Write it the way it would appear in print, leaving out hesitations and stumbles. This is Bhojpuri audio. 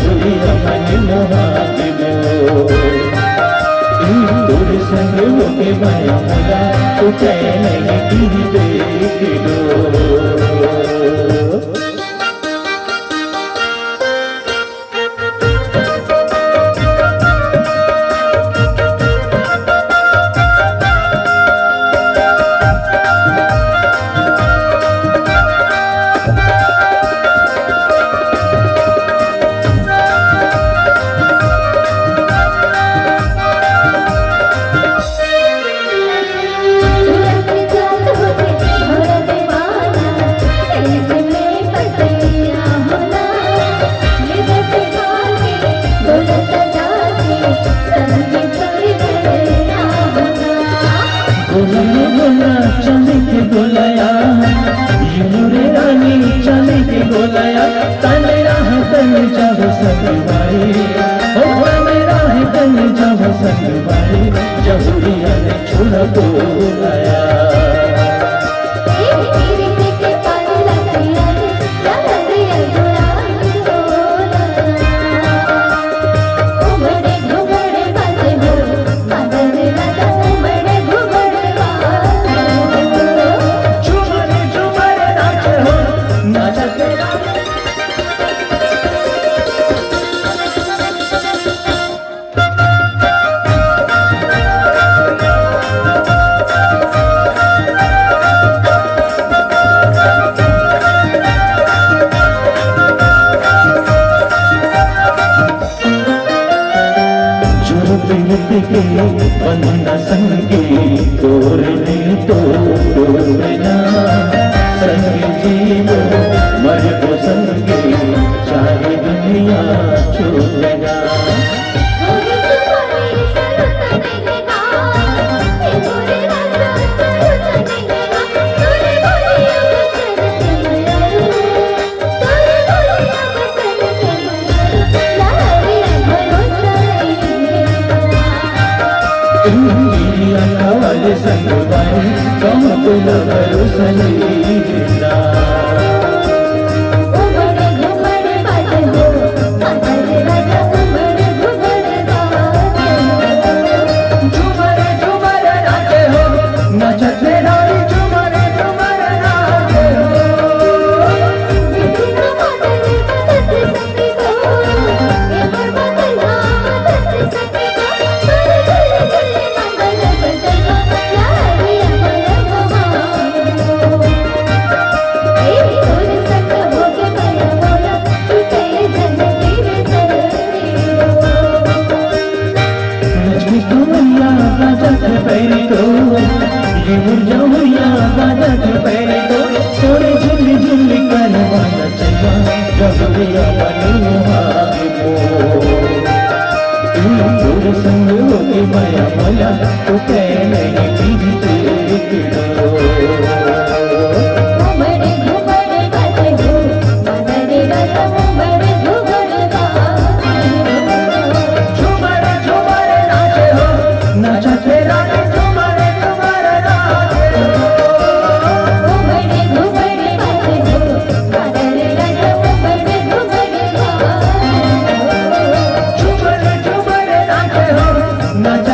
जहुरिया मन मोहागिलो तोरे संग होके माया मोला तो कहने की देख लो। चले के बोलाया यूरे रानी चले के बोलाया तने राह तन जब सकवाई ओ मेरा है तन जब सकवाई जहुरिया ने छोड़ा बोलाया के बंधना संगे तोड़ने तो तोड़ना संगे जीवो मर को संगे चाहे दुनिया छोड़ना वाले संगवाई कम तुला भरोसा नहीं देता उमड़े घुमड़े बाजे हो अंदर राजा उमड़े घुमड़े बाजे झुमरे झुमरे नाचे हो नाचते नारी झुमरे झुमरे नाचे हो बिना बादल बदलते सके को ये बदलना बदलते सके को पहले तो ये जहुरिया बाजा के पहले तो थोड़े झुल्ली झुल्ली करवाना चलवा जहुरिया मन मोहागिलो तोरे संग होके माया मोला तो कहने की देख लो उमड़े घुमड़े बाजे हो मदरे राजा उमड़े घुमड़े बाजे झुमरे झुमरे नाचे हो नाचते रानी not